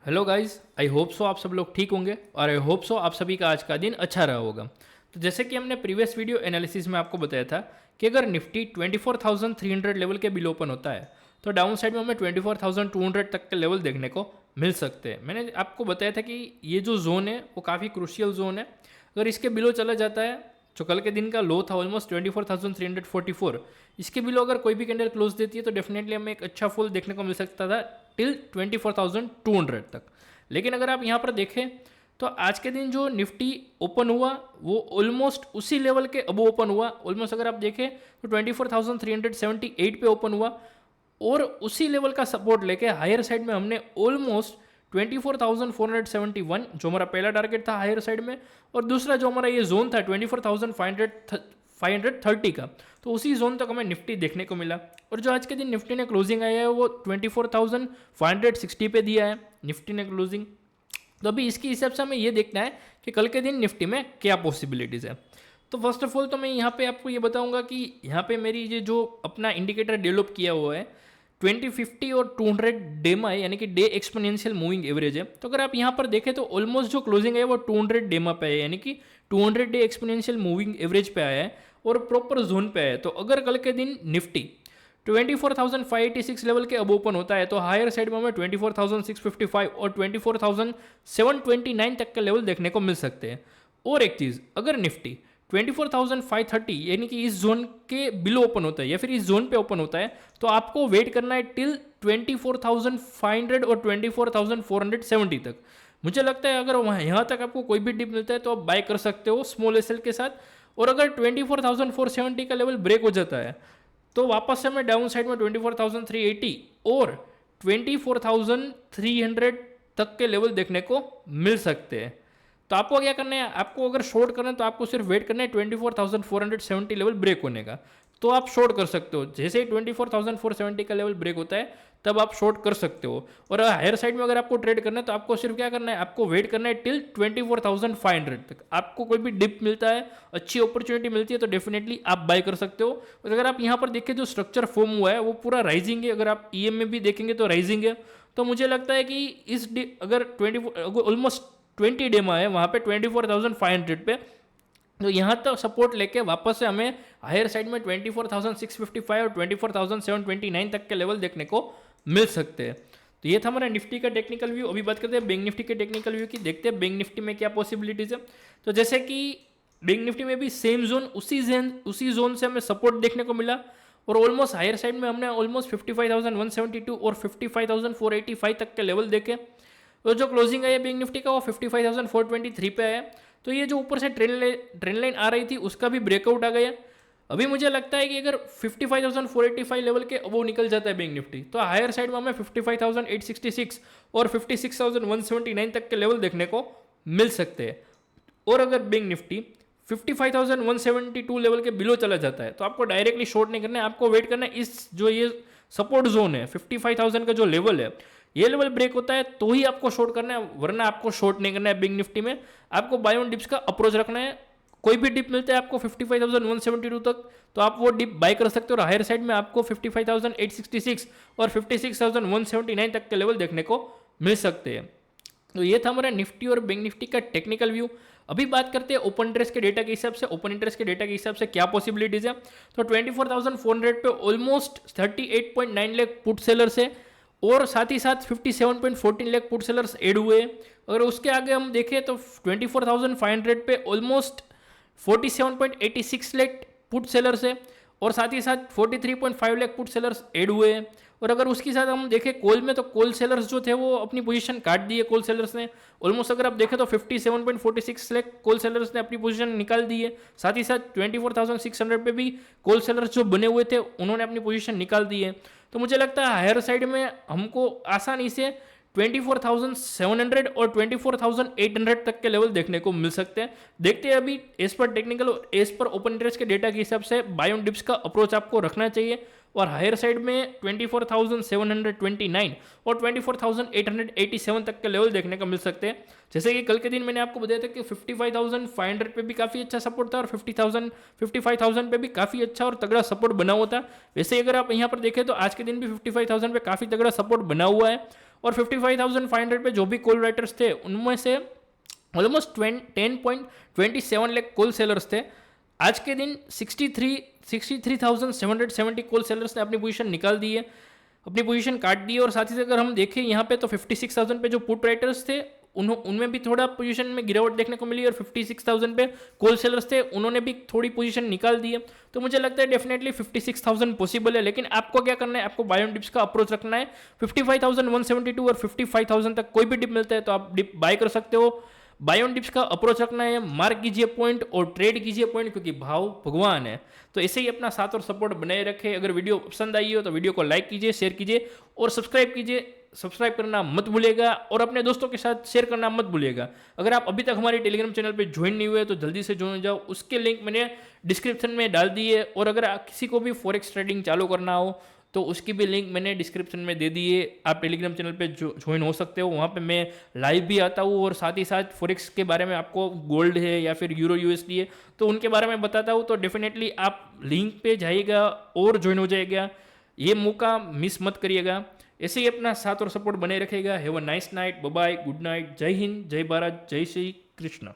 Hello guys, I hope so आप सब लोग ठीक होंगे और आई होप सो आप सभी का आज का दिन अच्छा रहा होगा। तो जैसे कि हमने प्रीवियस वीडियो एनालिसिस में आपको बताया था कि अगर निफ्टी 24,300 लेवल के बिलो ओपन होता है तो डाउन साइड में हमें 24,200 तक के लेवल देखने को मिल सकते हैं। मैंने आपको बताया था कि ये जो जोन है वो काफ़ी क्रूशियल जोन है। अगर इसके बिलो चला जाता है, जो कल के दिन का लो था ऑलमोस्ट 24,344, इसके बिलो अगर कोई भी कैंडल क्लोज देती है तो डेफिनेटली हमें एक अच्छा फॉल देखने को मिल सकता था टिल 24,200 तक। लेकिन अगर आप यहाँ पर देखें तो आज के दिन जो निफ्टी ओपन हुआ वो ऑलमोस्ट उसी लेवल के अब ओपन हुआ। ऑलमोस्ट अगर आप देखें तो 24,378 पे ओपन हुआ और उसी लेवल का सपोर्ट लेके हायर साइड में हमने ऑलमोस्ट 24,471 जो हमारा पहला टारगेट था हायर साइड में, और दूसरा जो हमारा ये जोन था 24,530 का, तो उसी जोन तक हमें निफ्टी देखने को मिला। और जो आज के दिन निफ्टी ने क्लोजिंग आया है वो 24,560 पे दिया है निफ्टी ने क्लोजिंग। तो अभी इसके हिसाब से हमें ये देखना है कि कल के दिन निफ्टी में क्या पॉसिबिलिटीज़ है। तो फर्स्ट ऑफ ऑल तो मैं यहाँ पे आपको ये बताऊंगा कि यहाँ पे मेरी ये जो अपना इंडिकेटर डेवलप किया हुआ है 2050 और 200 डेमा है, यानी कि डे एक्सपोनेंशियल मूविंग एवरेज है। तो अगर आप यहाँ पर देखें तो ऑलमोस्ट जो क्लोजिंग है वो 200 डेमा पे है, यानी कि 200 डे एक्सपोनेंशियल मूविंग एवरेज पे आया है और प्रॉपर जोन पे है। तो अगर कल के दिन निफ्टी 24,586 लेवल के अब ओपन होता है तो हायर साइड में हमें 24,655 और 24,729 तक के लेवल देखने को मिल सकते हैं। और एक चीज़, अगर निफ्टी 24,530 यानी कि इस जोन के बिलो ओपन होता है या फिर इस जोन पे ओपन होता है तो आपको वेट करना है टिल 24,500 और 24,470 तक। मुझे लगता है अगर वहाँ यहाँ तक आपको कोई भी डिप मिलता है तो आप बाय कर सकते हो स्मॉल एसएल के साथ। और अगर 24,470 का लेवल ब्रेक हो जाता है तो वापस से हमें डाउन साइड में 24,380 और 24,300 तक के लेवल देखने को मिल सकते हैं। तो आपको क्या करना है, आपको अगर शॉर्ट करना है तो आपको सिर्फ वेट करना है 24,470 लेवल ब्रेक होने का, तो आप शॉर्ट कर सकते हो। जैसे ही 24,470 का लेवल ब्रेक होता है तब आप शॉर्ट कर सकते हो। और हायर साइड में अगर आपको ट्रेड करना है तो आपको सिर्फ क्या करना है, आपको वेट करना है टिल 24,500 तक। आपको कोई भी डिप मिलता है, अच्छी अपॉर्चुनिटी मिलती है तो डेफिनेटली आप बाय कर सकते हो। और अगर आप यहाँ पर देखें जो स्ट्रक्चर फॉर्म हुआ है वो पूरा राइजिंग है। अगर आप ईएम में भी देखेंगे तो राइजिंग है। तो मुझे लगता है कि इस अगर 24 ऑलमोस्ट 20 डेमा है वहाँ पे 24,500 पे, तो यहाँ तक सपोर्ट लेके वापस से हमें हायर साइड में 24,655 और 24,729 तक के लेवल देखने को मिल सकते हैं। तो ये था हमारा निफ्टी का टेक्निकल व्यू। अभी बात करते हैं बैंक निफ्टी के टेक्निकल व्यू की, देखते हैं बैंक निफ्टी में क्या पॉसिबिलिटीज है। तो जैसे कि बैंक निफ्टी में भी सेम जोन उसी जोन से हमें सपोर्ट देखने को मिला और ऑलमोस्ट हायर साइड में हमने ऑलमोस्ट 55,172 और 55,485 तक के लेवल देखे। तो जो क्लोजिंग है बैंक निफ्टी का वो 55,423 पे आया। तो ये जो ऊपर से ट्रेंड लाइन आ रही थी उसका भी ब्रेकआउट आ गया। अभी मुझे लगता है कि अगर 55,485 लेवल के वो निकल जाता है बैंक निफ्टी तो हायर साइड में हमें 55,866 और 56,179 तक के लेवल देखने को मिल सकते हैं। और अगर बैंक निफ्टी 55,172 लेवल के बिलो चला जाता है तो आपको डायरेक्टली शॉर्ट नहीं करना है, आपको वेट करना है इस जो ये सपोर्ट जोन है 55,000 का जो लेवल है, ये लेवल ब्रेक होता है तो ही आपको शॉर्ट करना है, वरना आपको शॉर्ट नहीं करना है। बैंक निफ्टी में आपको बाय ऑन डिप्स का अप्रोच रखना है। कोई भी डिप मिलता है आपको 55,172 तक तो आप वो डिप बाय कर सकते हो। और हायर साइड में आपको 55,866 और 56,179 तक के लेवल देखने को मिल सकते हैं। तो ये था हमारा निफ्टी और बैंक निफ्टी का टेक्निकल व्यू। अभी बात करते हैं ओपन इंटरेस्ट के डेटा के हिसाब से। ओपन इंटरेस्ट के डेटा के हिसाब से क्या पॉसिबिलिटीज है, तो 24,400 पे ऑलमोस्ट 38.9 लाख पुट सेलर्स है और साथ ही साथ 57.14 लाख पुट सेलर्स एड हुए। अगर उसके आगे हम देखें तो 24,500 पे ऑलमोस्ट 47.86 लाख पुट सेलर्स है और साथ ही साथ 43.5 लाख पुट सेलर्स एड हुए हैं। और अगर उसके साथ हम देखें कॉल में तो कॉल सेलर्स जो थे वो अपनी पोजीशन काट दी है। कॉल सेलर्स ने ऑलमोस्ट अगर आप देखें तो 57.46 लाख कॉल सेलर्स ने अपनी पोजीशन निकाल दी है। साथ ही साथ 24,600 पे भी कॉल सेलर्स जो बने हुए थे उन्होंने अपनी पोजीशन निकाल दी है। तो मुझे लगता है हायर साइड में हमको आसानी से 24,700 और 24,800 तक के लेवल देखने को मिल सकते हैं। देखते हैं अभी एज पर टेक्निकल और एज पर ओपन इंटरेस्ट के डेटा के हिसाब से बाय ऑन डिप्स का अप्रोच आपको रखना चाहिए। और हायर साइड में 24,729 और 24,887 तक के लेवल देखने को मिल सकते हैं। जैसे कि कल के दिन मैंने आपको बताया था कि 55,500 पे भी काफ़ी अच्छा सपोर्ट था और 55,000 पे भी काफ़ी अच्छा और तगड़ा सपोर्ट बना हुआ था। वैसे अगर आप यहाँ पर देखें तो आज के दिन भी 55,000 पे काफ़ी तगड़ा सपोर्ट बना हुआ है। और 55,500 पे जो भी कॉल राइटर्स थे उनमें से ऑलमोस्ट 10.27 लाख कॉल सेलर्स थे। आज के दिन 63,770 कॉल सेलर्स ने अपनी पोजीशन निकाल दी है, अपनी पोजीशन काट दी है। और साथ ही अगर हम देखें यहाँ पे तो 56,000 पे जो पुट राइटर्स थे उनमें भी थोड़ा पोजीशन में गिरावट देखने को मिली, और 56,000 पे कॉल सेलर्स थे उन्होंने भी थोड़ी पोजीशन निकाल दी है। तो मुझे लगता है डेफिनेटली 56,000 पॉसिबल है, लेकिन आपको क्या करना है, आपको बाय ऑन डिप्स का अप्रोच रखना है। 55,172 और 55,000 तक कोई भी डिप मिलता है तो आप डिप बाय कर सकते हो। बाय ऑन डिप्स का अप्रोच रखना है, मार्क कीजिए पॉइंट और ट्रेड कीजिए पॉइंट, क्योंकि भाव भगवान है। तो ऐसे ही अपना साथ और सपोर्ट बनाए रखें। अगर वीडियो पसंद आई हो तो वीडियो को लाइक कीजिए, शेयर कीजिए और सब्सक्राइब कीजिए। सब्सक्राइब करना मत भूलिएगा और अपने दोस्तों के साथ शेयर करना मत भूलिएगा। अगर आप अभी तक हमारे टेलीग्राम चैनल पे ज्वाइन नहीं हुए तो जल्दी से ज्वाइन हो जाओ, उसके लिंक मैंने डिस्क्रिप्शन में डाल दी है। और अगर किसी को भी फॉरेक्स ट्रेडिंग चालू करना हो तो उसकी भी लिंक मैंने डिस्क्रिप्शन में दे दी है। आप टेलीग्राम चैनल पे ज्वाइन हो सकते हो, वहाँ पे मैं लाइव भी आता हूँ और साथ ही साथ फॉरेक्स के बारे में, आपको गोल्ड है या फिर यूरो यूएसडी है तो उनके बारे में बताता हूँ। तो डेफिनेटली आप लिंक पे जाइएगा और ज्वाइन हो जाएगा, ये मौका मिस मत करिएगा। ऐसे ही अपना साथ और सपोर्ट बने रखेगा। Have a nice night, bye bye, good night, जय हिंद, जय भारत, जय श्री कृष्ण।